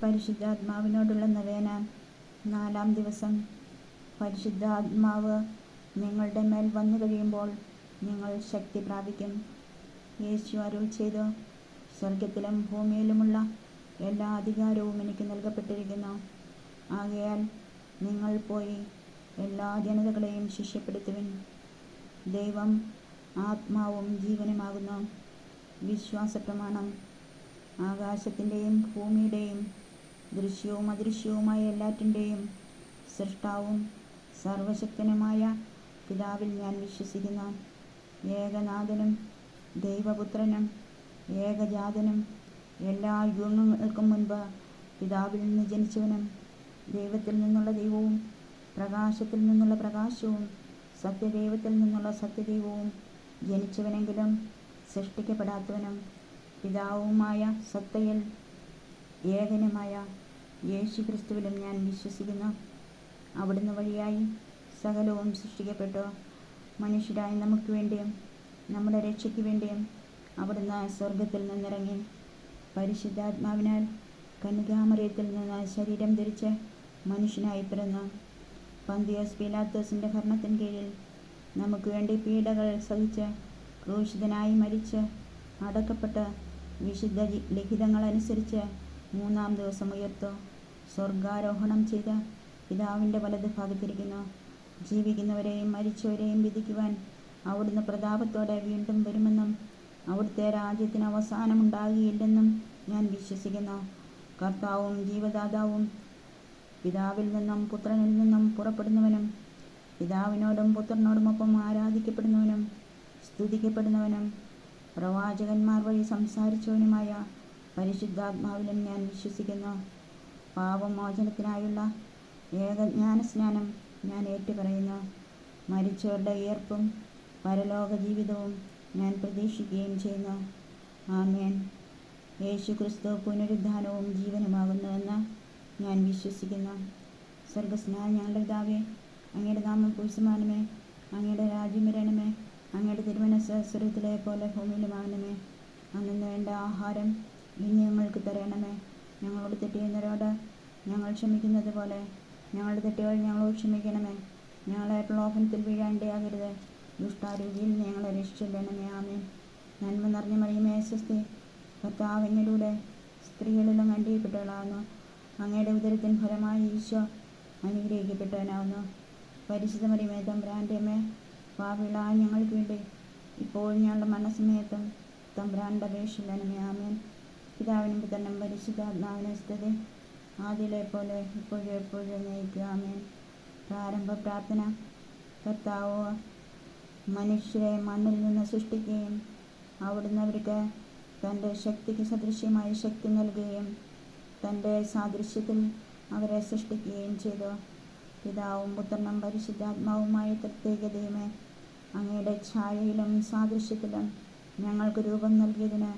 പരിശുദ്ധാത്മാവിനോടുള്ള നവേന. 4-ാം ദിവസം. പരിശുദ്ധാത്മാവ് നിങ്ങളുടെ മേൽ വന്നു കഴിയുമ്പോൾ നിങ്ങൾ ശക്തി പ്രാപിക്കും. യേശു അരുൾ ചെയ്തു, സ്വർഗത്തിലും ഭൂമിയിലുമുള്ള എല്ലാ അധികാരവും എനിക്ക് നൽകപ്പെട്ടിരിക്കുന്നു. ആകയാൽ നിങ്ങൾ പോയി എല്ലാ ജനതകളെയും ശിഷ്യപ്പെടുത്തുവിൻ. ദൈവം ആത്മാവും ജീവനുമാകുന്നു. വിശ്വാസപ്രമാണം. ആകാശത്തിൻ്റെയും ഭൂമിയുടെയും ദൃശ്യവും അദൃശ്യവുമായ എല്ലാറ്റിൻ്റെയും സൃഷ്ടാവും സർവശക്തനുമായ പിതാവിൽ ഞാൻ വിശ്വസിക്കുന്നു. ഏകനാഥനും ദൈവപുത്രനും ഏകജാതനും എല്ലാ യുഗങ്ങൾക്കും മുൻപ് പിതാവിൽ നിന്ന് ജനിച്ചവനും ദൈവത്തിൽ നിന്നുള്ള ദൈവവും പ്രകാശത്തിൽ നിന്നുള്ള പ്രകാശവും സത്യദൈവത്തിൽ നിന്നുള്ള സത്യദൈവവും ജനിച്ചവനെങ്കിലും സൃഷ്ടിക്കപ്പെടാത്തവനും പിതാവുമായ സത്തയിൽ ഏകനുമായ യേശു ക്രിസ്തുവിലും ഞാൻ വിശ്വസിക്കുന്നു. അവിടുന്ന് വഴിയായി സകലവും സൃഷ്ടിക്കപ്പെട്ടു. മനുഷ്യരായി നമുക്ക് വേണ്ടിയും നമ്മുടെ രക്ഷയ്ക്ക് വേണ്ടിയും അവിടുന്ന് സ്വർഗത്തിൽ നിന്നിറങ്ങി പരിശുദ്ധാത്മാവിനാൽ കന്യകാമറിയത്തിൽ നിന്ന് ശരീരം ധരിച്ച് മനുഷ്യനായി പിറന്നു. പന്തിയോസ് പീലാത്തോസിൻ്റെ ഭരണത്തിന് കീഴിൽ നമുക്ക് വേണ്ടി പീഡകൾ സഹിച്ച് ക്രൂശിതനായി മരിച്ച് അടക്കപ്പെട്ട് വിശുദ്ധ ലിഖിതങ്ങളനുസരിച്ച് 3-ാം ദിവസം ഉയർത്തു. സ്വർഗാരോഹണം ചെയ്ത് പിതാവിൻ്റെ വലത് ഭാഗത്തിരിക്കുന്നു. ജീവിക്കുന്നവരെയും മരിച്ചവരെയും വിധിക്കുവാൻ അവിടുന്ന് പ്രതാപത്തോടെ വീണ്ടും വരുമെന്നും അവിടുത്തെ രാജ്യത്തിന് അവസാനമുണ്ടാകുകയില്ലെന്നും ഞാൻ വിശ്വസിക്കുന്നു. കർത്താവും ജീവദാതാവും പിതാവിൽ നിന്നും പുത്രനിൽ നിന്നും പുറപ്പെടുന്നവനും പിതാവിനോടും പുത്രനോടുമൊപ്പം ആരാധിക്കപ്പെടുന്നവനും സ്തുതിക്കപ്പെടുന്നവനും പ്രവാചകന്മാർ വഴി സംസാരിച്ചവനുമായ പരിശുദ്ധാത്മാവിലും ഞാൻ വിശ്വസിക്കുന്നു. പാപമോചനത്തിനായുള്ള ഏകജ്ഞാനസ്നാനം ഞാൻ ഏറ്റുപറയുന്നു. മരിച്ചവരുടെ ഉയർപ്പും പരലോക ജീവിതവും ഞാൻ പ്രതീക്ഷിക്കുകയും ചെയ്യുന്നു. ആമേൻ. യേശു ക്രിസ്തു പുനരുദ്ധാനവും ജീവനുമാകുന്നുവെന്ന് ഞാൻ വിശ്വസിക്കുന്നു. സ്വർഗസ്നായ ഞങ്ങളുടെ പിതാവേ, അങ്ങയുടെ നാമം പൂജിതമാകണമേ. അങ്ങയുടെ രാജ്യം വരണമേ. അങ്ങയുടെ തിരുമനസ്സ് സ്വർഗ്ഗത്തിലെ പോലെ ഭൂമിയിലുമാകണമേ. അന്നു വേണ്ട ആഹാരം ഇനി ഞങ്ങൾക്ക് തരണമേ. ഞങ്ങളോട് തെറ്റ് ചെയ്യുന്നവരോട് ഞങ്ങൾ ക്ഷമിക്കുന്നത് പോലെ ഞങ്ങളുടെ തെറ്റുകൾ ഞങ്ങളോട് ക്ഷമിക്കണമേ. ഞങ്ങളെ പ്രലോഭനത്തിൽ വീഴാൻ ഇടയാകരുത്. ദുഷ്ടാരൂപിയിൽ ഞങ്ങളെ രക്ഷിച്ചൊല്ലണമേ. ആമേൻ. നന്മ നിറഞ്ഞ മറിയമേ, സ്വസ്തി, കർത്താവ് അങ്ങയുടെ സ്ത്രീകളിലും അനുഗ്രഹിക്കപ്പെട്ടവളാകുന്നു. അങ്ങയുടെ ഉദരത്തിൻ ഫലമായി ഈശോ അനുഗ്രഹിക്കപ്പെട്ടവനാകുന്നു. പരിശുദ്ധ മറിയമേ, തമ്പുരാൻ്റെ അമ്മേ, പാപികളായ ഞങ്ങൾക്ക് വേണ്ടി ഇപ്പോൾ ഞങ്ങളുടെ മരണസമയത്തും തമ്പുരാൻ്റെ അപേക്ഷിക്കണമേ. ആമേൻ. പിതാവിനും പുത്രനും പരിശുദ്ധാത്മാവിനും സ്തുതി, ആദിയിലെ പോലെ ഇപ്പോഴും എപ്പോഴും എന്നേക്കും. ആമേൻ. പ്രാരംഭ പ്രാർത്ഥന. കർത്താവ് മനുഷ്യരെ മണ്ണിൽ നിന്ന് സൃഷ്ടിക്കുകയും അവിടുന്ന് അവർക്ക് തൻ്റെ ശക്തിക്ക് സദൃശ്യമായ ശക്തി നൽകുകയും തൻ്റെ സാദൃശ്യത്തിൽ അവരെ സൃഷ്ടിക്കുകയും ചെയ്തു. പിതാവും പുത്രനും പരിശുദ്ധാത്മാവുമായ പ്രത്യേക ദൈവമേ, അങ്ങയുടെ ഛായയിലും സാദൃശ്യത്തിലും ഞങ്ങൾക്ക് രൂപം നൽകിയതിന്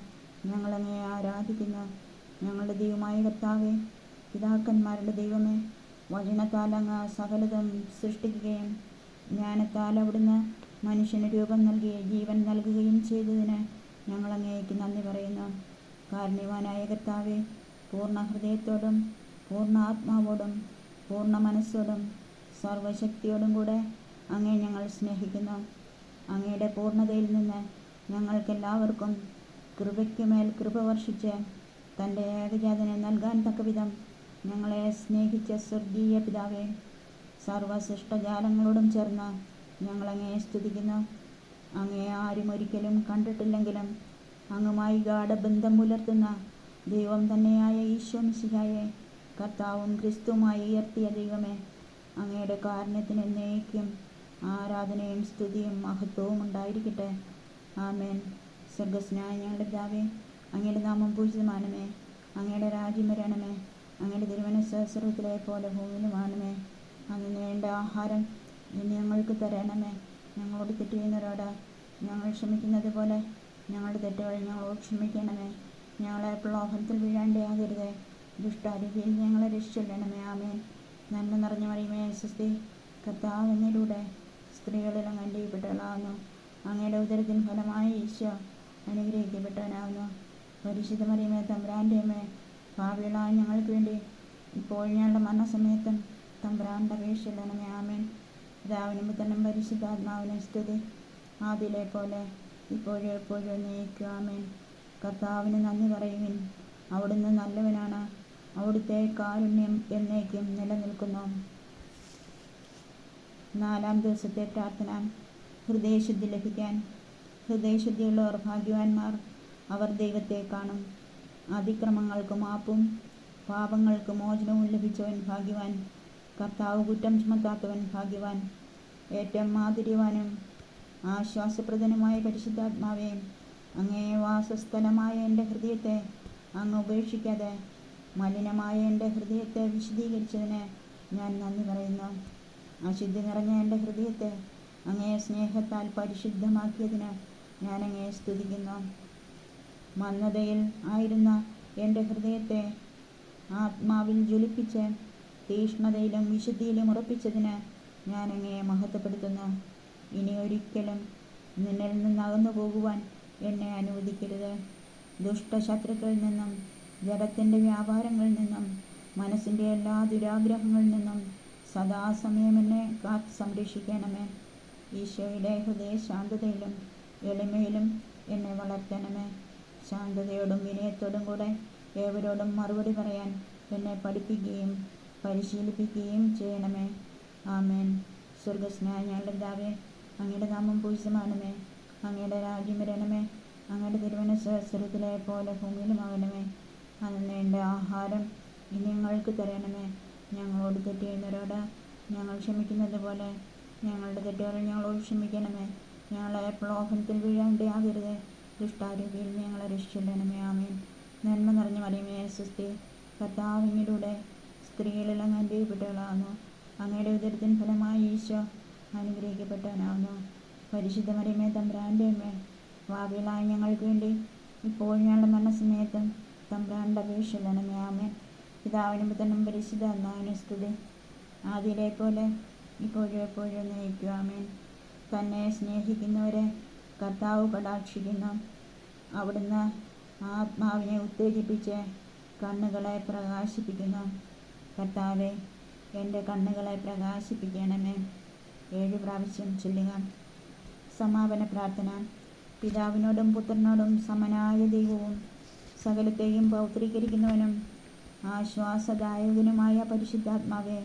ഞങ്ങളങ്ങയെ ആരാധിക്കുന്നു. ഞങ്ങളുടെ ദൈവമായ കർത്താവേ, പിതാക്കന്മാരുടെ ദൈവമേ, വചനത്താൽ അങ്ങ് സകലതും സൃഷ്ടിക്കുകയും ജ്ഞാനത്താൽ അവിടുന്ന് മനുഷ്യന് രൂപം നൽകി ജീവൻ നൽകുകയും ചെയ്തതിന് ഞങ്ങളങ്ങേക്ക് നന്ദി പറയുന്നു. കാരുണ്യവാനായ കർത്താവേ, പൂർണ്ണ ഹൃദയത്തോടും പൂർണ്ണ ആത്മാവോടും പൂർണ്ണ മനസ്സോടും സർവശക്തിയോടും കൂടെ അങ്ങേ ഞങ്ങൾ സ്നേഹിക്കുന്നു. അങ്ങയുടെ പൂർണ്ണതയിൽ നിന്ന് ഞങ്ങൾക്കെല്ലാവർക്കും കൃപയ്ക്കുമേൽ കൃപ വർഷിച്ച് തൻ്റെ ഏകജാതനെ നൽകാൻ തക്കവിധം ഞങ്ങളെ സ്നേഹിച്ച സ്വർഗീയ പിതാവേ, സർവസൃഷ്ടജാലങ്ങളോടും ചേർന്ന് ഞങ്ങളങ്ങയെ സ്തുതിക്കുന്നു. അങ്ങയെ ആരും ഒരിക്കലും കണ്ടിട്ടില്ലെങ്കിലും അങ്ങുമായി ഗാഢബന്ധം പുലർത്തുന്ന ദൈവം തന്നെയായ ഈശോ മിശിഹായെ കർത്താവും ക്രിസ്തുവുമായി ഉയർത്തിയ ദൈവമേ, അങ്ങയുടെ കാരുണ്യത്തിന് എന്നേക്കും ആരാധനയും സ്തുതിയും മഹത്വവും ഉണ്ടായിരിക്കട്ടെ. ആമേൻ. സ്വർഗസ്നായ ഞങ്ങളുടെ പിതാവേ, അങ്ങയുടെ നാമം പൂജിതമാകണമേ. അങ്ങയുടെ രാജ്യം വരണമേ. അങ്ങയുടെ തിരുമനസ്സ് സ്വർഗ്ഗത്തിലെ പോലെ ഭൂമിയിലുമാകണമേ. അന്ന് വേണ്ട ആഹാരം ഇനി ഞങ്ങൾക്ക് തരണമേ. ഞങ്ങളോട് തെറ്റ് ചെയ്യുന്നവരോട് ഞങ്ങൾ ക്ഷമിക്കുന്നത് പോലെ ഞങ്ങളുടെ തെറ്റുകൾ ഞങ്ങളോട് ക്ഷമിക്കണമേ. ഞങ്ങളെ പ്രലോഭനത്തിൽ വീഴാണ്ടിയാകരുതേ. ദുഷ്ടാരൂപിയിൽ ഞങ്ങളെ രക്ഷിച്ചൊല്ലണമേ. ആമേൻ. നന്മ നിറഞ്ഞ മറിയമേ, സ്വസ്തി, കർത്താവ് അങ്ങയിലൂടെ സ്ത്രീകളിൽ അങ്ങ് അനുഗ്രഹിക്കപ്പെട്ടവളാകുന്നു. അങ്ങയുടെ ഉദരത്തിൻ ഫലമായി ഈശോ അനുഗ്രഹിക്കപ്പെട്ടവനാകുന്നു. പരിശുദ്ധ മറിയമേ, തമ്പുരാൻ്റെ അമ്മേ, ഭാവികളായ ഞങ്ങൾക്ക് വേണ്ടി ഇപ്പോൾ ഞങ്ങളുടെ മരണസമയത്തും തമ്പുരാന്റെ അപേക്ഷയിലണമേ. ആമേൻ. പിതാവിനും പുത്രനും പരിശുദ്ധാത്മാവിനും സ്തുതി, ആദിയിലെ പോലെ ഇപ്പോഴും എപ്പോഴും എന്നേക്കും. ആമേൻ. കർത്താവിന് നന്ദി പറയുവിൻ, അവിടുന്ന് നല്ലവനാണ്, അവിടുത്തെ കാരുണ്യം എന്നേക്കും നിലനിൽക്കുന്നു. 4-ാം ദിവസത്തെ പ്രാർത്ഥന. ഹൃദയശുദ്ധി ലഭിക്കാൻ. ഹൃദയശുദ്ധിയുള്ളവർ ഭാഗ്യവാന്മാർ, അവർ ദൈവത്തെ കാണും. അതിക്രമങ്ങൾക്ക് മാപ്പും പാപങ്ങൾക്ക് മോചനവും ലഭിച്ചവൻ ഭാഗ്യവാൻ. കർത്താവ് കുറ്റം ചുമത്താത്തവൻ ഭാഗ്യവാൻ. ഏറ്റവും മാധുര്യവാനും ആശ്വാസപ്രദനുമായ പരിശുദ്ധാത്മാവേ, അങ്ങേ വാസസ്ഥലമായ എൻ്റെ ഹൃദയത്തെ അങ്ങ് ഉപേക്ഷിക്കാതെ മലിനമായ എൻ്റെ ഹൃദയത്തെ വിശുദ്ധീകരിച്ചതിന് ഞാൻ നന്ദി പറയുന്നു. അശുദ്ധി നിറഞ്ഞ എൻ്റെ ഹൃദയത്തെ അങ്ങേ സ്നേഹത്താൽ പരിശുദ്ധമാക്കിയതിന് ഞാൻ അങ്ങേ സ്തുതിക്കുന്നു. മന്ദതയിൽ ആയിരുന്ന എൻ്റെ ഹൃദയത്തെ ആത്മാവിൽ ജ്വലിപ്പിച്ച് തീഷ്ണതയിലും വിശുദ്ധിയിലും ഉറപ്പിച്ചതിന് ഞാൻ അങ്ങയെ മഹത്വപ്പെടുത്തുന്നു. ഇനി ഒരിക്കലും നിന്നിൽ നിന്ന് അകന്നു പോകുവാൻ എന്നെ അനുവദിക്കരുത്. ദുഷ്ടശത്രുക്കളിൽ നിന്നും ജഡത്തിൻ്റെ വ്യാപാരങ്ങളിൽ നിന്നും മനസ്സിൻ്റെ എല്ലാ ദുരാഗ്രഹങ്ങളിൽ നിന്നും സദാസമയം എന്നെ കാത്ത് സംരക്ഷിക്കണമേ. ഈശോയുടെ ഹൃദയ ശാന്തതയിലും എളിമയിലും എന്നെ വളർത്തണമേ. ശാന്തതയോടും വിനയത്തോടും കൂടെ ഏവരോടും മറുപടി പറയാൻ എന്നെ പഠിപ്പിക്കുകയും പരിശീലിപ്പിക്കുകയും ചെയ്യണമേ. ആമേൻ. സ്വർഗസ്നായ ഞങ്ങളുടെ പിതാവേ, അങ്ങയുടെ നാമം പൂജിതമാകണമേ. അങ്ങയുടെ രാജ്യം വരണമേ. അങ്ങയുടെ തിരുമനസ്സ് സ്വർഗ്ഗത്തിലെ പോലെ ഭൂമിയിലുമാകണമേ. അന്നേണ്ട ആഹാരം ഇനി ഞങ്ങൾക്ക് തരണമേ. ഞങ്ങളോട് തെറ്റ് ചെയ്യുന്നവരോട് ഞങ്ങൾ ക്ഷമിക്കുന്നത് പോലെ ഞങ്ങളുടെ തെറ്റുകൾ ഞങ്ങളോട് ക്ഷമിക്കണമേ. ഞങ്ങളെ പ്രലോഭനത്തിൽ വീഴാണ്ടിയാകരുത്, ദുഷ്ടാരൂപിയിൽ ഞങ്ങളെ രക്ഷിക്കണമേ. ആമേൻ. നന്മ നിറഞ്ഞ മറിയമേ, സ്വസ്തി, കർത്താവ് അങ്ങയിലൂടെ സ്ത്രീകളിൽ അങ്ങ് അനുഗ്രഹിക്കപ്പെട്ടവളാകുന്നു. അങ്ങയുടെ ഉദരത്തിൻ ഫലമായി ഈശോ അനുഗ്രഹിക്കപ്പെട്ടവനാകുന്നു. പരിശുദ്ധ മറിയമേ, തമ്പുരാൻ്റെ അമ്മേ, പാപികളായ ഞങ്ങൾക്ക് വേണ്ടി ഇപ്പോൾ ഞങ്ങളുടെ മരണസമയത്തും തമ്പുരാൻ്റെ അപേക്ഷയിലണമേ. ആമേൻ. പിതാവിനും പുത്രനും പരിശുദ്ധാത്മാവിനും സ്തുതി, ആദിയിലെ പോലെ ഇപ്പോഴും എപ്പോഴും എന്നേക്കും. ആമേൻ. തന്നെ സ്നേഹിക്കുന്നവരെ കർത്താവ് കടാക്ഷിക്കുന്നു. അവിടുന്ന് ആത്മാവിനെ ഉത്തേജിപ്പിച്ച് കണ്ണുകളെ പ്രകാശിപ്പിക്കുന്നു. കർത്താവെ, എൻ്റെ കണ്ണുകളെ പ്രകാശിപ്പിക്കണമേ. 7 പ്രാവശ്യം ചൊല്ലുക. സമാപന പ്രാർത്ഥന. പിതാവിനോടും പുത്രനോടും സമനായ ദൈവവും സകലത്തെയും പൗത്രീകരിക്കുന്നവനും ആശ്വാസദായകനുമായ പരിശുദ്ധാത്മാവെ,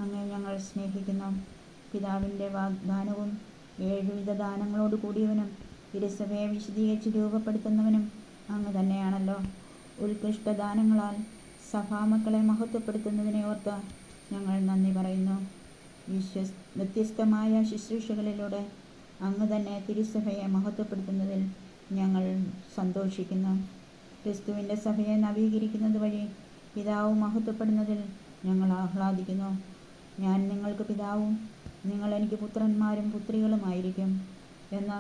അങ്ങേ ഞങ്ങൾ സ്നേഹിക്കുന്നു. പിതാവിൻ്റെ വാഗ്ദാനവും 7 വിധ ദാനങ്ങളോട് കൂടിയവനും തിരുസഭയെ വിശദീകരിച്ച് രൂപപ്പെടുത്തുന്നവനും അങ്ങ് തന്നെയാണല്ലോ. ഉത്കൃഷ്ടദാനങ്ങളാൽ സഭാമക്കളെ മഹത്വപ്പെടുത്തുന്നതിനെ ഓർത്ത് ഞങ്ങൾ നന്ദി പറയുന്നു. വ്യത്യസ്തമായ ശുശ്രൂഷകളിലൂടെ അങ്ങ് തന്നെ തിരുസഭയെ മഹത്വപ്പെടുത്തുന്നതിൽ ഞങ്ങൾ സന്തോഷിക്കുന്നു. ക്രിസ്തുവിൻ്റെ സഭയെ നവീകരിക്കുന്നത് വഴി പിതാവ് മഹത്വപ്പെടുന്നതിൽ ഞങ്ങൾ ആഹ്ലാദിക്കുന്നു. ഞാൻ നിങ്ങൾക്ക് പിതാവും നിങ്ങൾ എനിക്ക് പുത്രന്മാരും പുത്രികളുമായിരിക്കും എന്ന്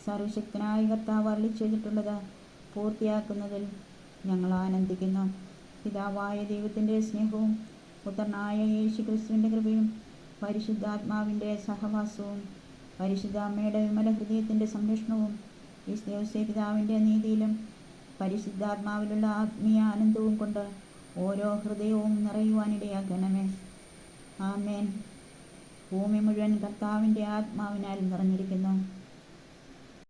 സർവശക്തനായ കർത്താവ് അരുളി ചെയ്തിട്ടുള്ളത് പൂർത്തിയാക്കുന്നതിൽ ഞങ്ങൾ ആനന്ദിക്കുന്നു. പിതാവായ ദൈവത്തിൻ്റെ സ്നേഹവും പുത്രനായ യേശു ക്രിസ്തുവിൻ്റെ കൃപയും പരിശുദ്ധാത്മാവിൻ്റെ സഹവാസവും പരിശുദ്ധ അമ്മയുടെ വിമല ഹൃദയത്തിൻ്റെ സംരക്ഷണവും യേശു പിതാവിൻ്റെ നീതിയിലും പരിശുദ്ധാത്മാവിലുള്ള ആത്മീയ ആനന്ദവും കൊണ്ട് ഓരോ ഹൃദയവും നിറയുവാനിടയാക്കണമേ. ആമേൻ. ഭൂമി മുഴുവൻ കർത്താവിൻ്റെ ആത്മാവിനാൽ നിറഞ്ഞിരിക്കുന്നു.